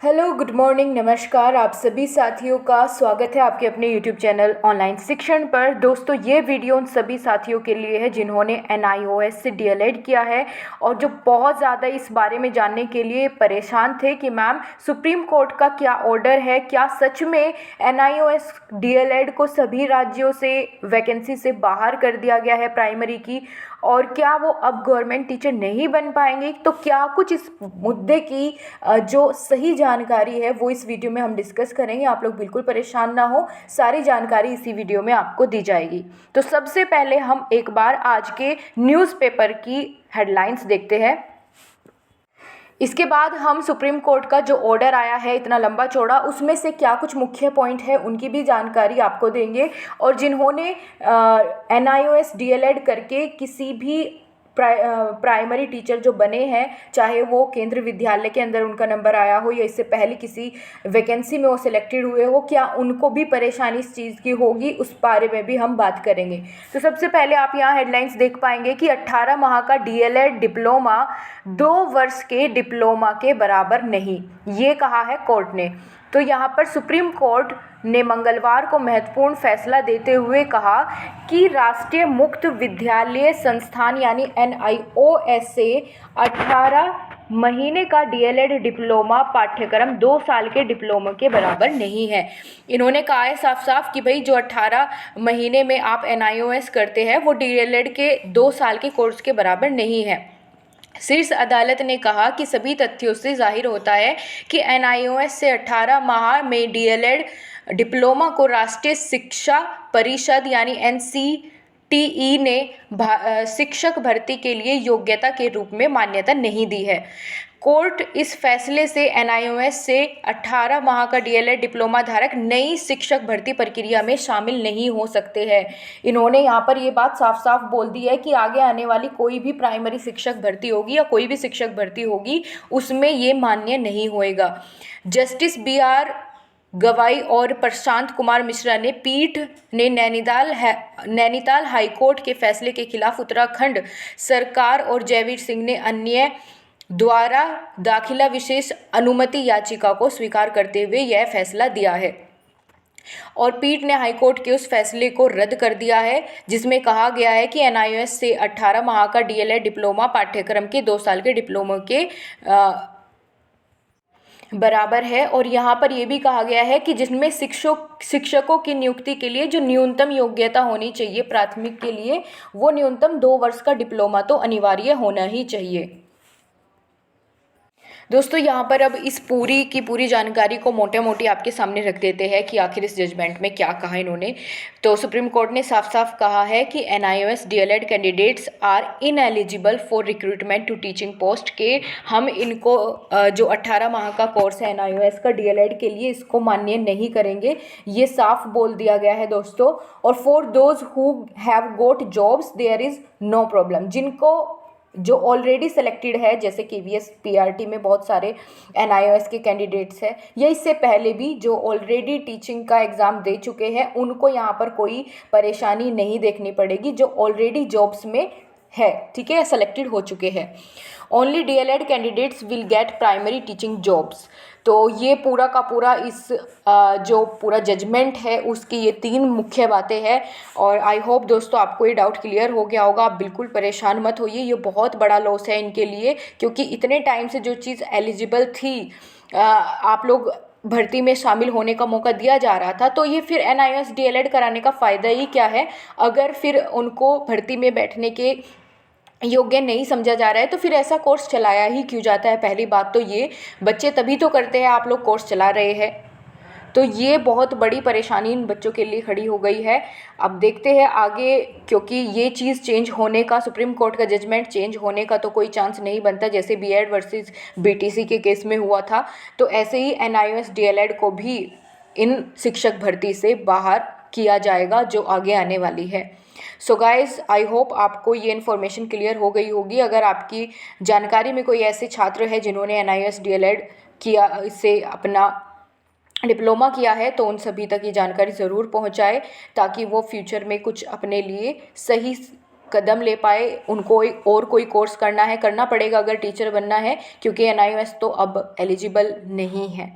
Hello, good morning, नमस्कार। आप सभी साथियों का स्वागत है आपके अपने यूट्यूब चैनल ऑनलाइन शिक्षण पर। दोस्तों, ये वीडियो उन सभी साथियों के लिए है जिन्होंने NIOS से DLED किया है और जो बहुत ज़्यादा इस बारे में जानने के लिए परेशान थे कि मैम सुप्रीम कोर्ट का क्या ऑर्डर है, क्या सच में NIOS DLED को सभी राज्यों से वैकेंसी से बाहर कर दिया गया है प्राइमरी की, और क्या वो अब गवर्नमेंट टीचर नहीं बन पाएंगे। तो क्या कुछ इस मुद्दे की जो सही जानकारी है वो इस वीडियो में हम डिस्कस करेंगे। आप लोग बिल्कुल परेशान ना हो, सारी जानकारी इसी वीडियो में आपको दी जाएगी। तो सबसे पहले हम एक बार आज के न्यूज़पेपर की हेडलाइंस देखते हैं। इसके बाद हम सुप्रीम कोर्ट का जो ऑर्डर आया है इतना लंबा चौड़ा, उसमें से क्या कुछ मुख्य पॉइंट है उनकी भी जानकारी आपको देंगे। और जिन्होंने NIOS DLED करके किसी भी प्राइमरी टीचर जो बने हैं, चाहे वो केंद्र विद्यालय के अंदर उनका नंबर आया हो या इससे पहले किसी वैकेंसी में वो सिलेक्टेड हुए हो, क्या उनको भी परेशानी इस चीज़ की होगी, उस बारे में भी हम बात करेंगे। तो सबसे पहले आप यहाँ हेडलाइंस देख पाएंगे कि 18 माह का DLED डिप्लोमा 2 वर्ष के डिप्लोमा के बराबर नहीं, ये कहा है कोर्ट ने। तो यहाँ पर सुप्रीम कोर्ट ने मंगलवार को महत्वपूर्ण फैसला देते हुए कहा कि राष्ट्रीय मुक्त विद्यालय संस्थान यानी NIOS से 18 महीने का DLED डिप्लोमा पाठ्यक्रम 2 साल के डिप्लोमा के बराबर नहीं है। इन्होंने कहा है साफ साफ कि भाई जो 18 महीने में आप NIOS करते हैं वो DLED के 2 साल के कोर्स के बराबर नहीं है। शीर्ष अदालत ने कहा कि सभी तथ्यों से जाहिर होता है कि NIOS से 18 माह में DLED डिप्लोमा को राष्ट्रीय शिक्षा परिषद यानी NCTE ने शिक्षक भर्ती के लिए योग्यता के रूप में मान्यता नहीं दी है। कोर्ट इस फैसले से NIOS से 18 माह का DLED डिप्लोमा धारक नई शिक्षक भर्ती प्रक्रिया में शामिल नहीं हो सकते हैं। इन्होंने यहाँ पर ये बात साफ साफ बोल दी है कि आगे आने वाली कोई भी प्राइमरी शिक्षक भर्ती होगी या कोई भी शिक्षक भर्ती होगी उसमें ये मान्य नहीं होएगा। जस्टिस BR गवाई और प्रशांत कुमार मिश्रा ने पीठ ने नैनीताल हाईकोर्ट के फैसले के खिलाफ उत्तराखंड सरकार और जयवीर सिंह ने अन्य द्वारा दाखिला विशेष अनुमति याचिका को स्वीकार करते हुए यह फैसला दिया है। और पीठ ने हाईकोर्ट के उस फैसले को रद्द कर दिया है जिसमें कहा गया है कि NIOS से 18 माह का DLED डिप्लोमा पाठ्यक्रम के 2 साल के डिप्लोमा के बराबर है। और यहाँ पर यह भी कहा गया है कि जिसमें शिक्षकों की नियुक्ति के लिए जो न्यूनतम योग्यता होनी चाहिए प्राथमिक के लिए, वो न्यूनतम 2 वर्ष का डिप्लोमा तो अनिवार्य होना ही चाहिए। दोस्तों, यहाँ पर अब इस पूरी की पूरी जानकारी को मोटे मोटी आपके सामने रख देते हैं कि आखिर इस जजमेंट में क्या कहा इन्होंने। तो सुप्रीम कोर्ट ने साफ साफ कहा है कि NIOS DLED candidates are ineligible for recruitment to teaching post के हम इनको जो 18 माह का कोर्स है NIOS का DLED के लिए, इसको मान्य नहीं करेंगे, ये साफ बोल दिया गया है दोस्तों। और for those who have got jobs there is no problem, जिनको जो ऑलरेडी सेलेक्टेड है, जैसे KVS PRT में बहुत सारे NIOS के कैंडिडेट्स हैं, या इससे पहले भी जो ऑलरेडी टीचिंग का एग्ज़ाम दे चुके हैं, उनको यहाँ पर कोई परेशानी नहीं देखनी पड़ेगी, जो ऑलरेडी जॉब्स में है, ठीक है, सेलेक्टेड हो चुके हैं। Only DLED candidates will get primary teaching jobs. तो ये पूरा का पूरा इस जो पूरा जजमेंट है उसकी ये 3 मुख्य बातें हैं। और आई होप दोस्तों आपको ये डाउट क्लियर हो गया होगा। आप बिल्कुल परेशान मत होइए, ये बहुत बड़ा लॉस है इनके लिए, क्योंकि इतने टाइम से जो चीज़ एलिजिबल थी, आप लोग भर्ती में शामिल होने का मौका दिया जा रहा था, तो ये फिर NIOS DLED कराने का फ़ायदा ही क्या है। अगर फिर उनको भर्ती में बैठने के योग्य नहीं समझा जा रहा है तो फिर ऐसा कोर्स चलाया ही क्यों जाता है। पहली बात तो ये, बच्चे तभी तो करते हैं, आप लोग कोर्स चला रहे हैं। तो ये बहुत बड़ी परेशानी इन बच्चों के लिए खड़ी हो गई है। अब देखते हैं आगे, क्योंकि ये चीज़ चेंज होने का, सुप्रीम कोर्ट का जजमेंट चेंज होने का तो कोई चांस नहीं बनता, जैसे B.Ed वर्सेस BTC के केस में हुआ था। तो ऐसे ही NIOS DLED को भी इन शिक्षक भर्ती से बाहर किया जाएगा जो आगे आने वाली है। सो गाइज़, आई होप आपको ये इन्फॉर्मेशन क्लियर हो गई होगी। अगर आपकी जानकारी में कोई ऐसे छात्र है जिन्होंने NIOS DLED किया, इससे अपना डिप्लोमा किया है, तो उन सभी तक ये जानकारी ज़रूर पहुंचाए ताकि वो फ्यूचर में कुछ अपने लिए सही कदम ले पाए, उनको और कोई कोर्स करना पड़ेगा अगर टीचर बनना है, क्योंकि NIOS तो अब एलिजिबल नहीं है।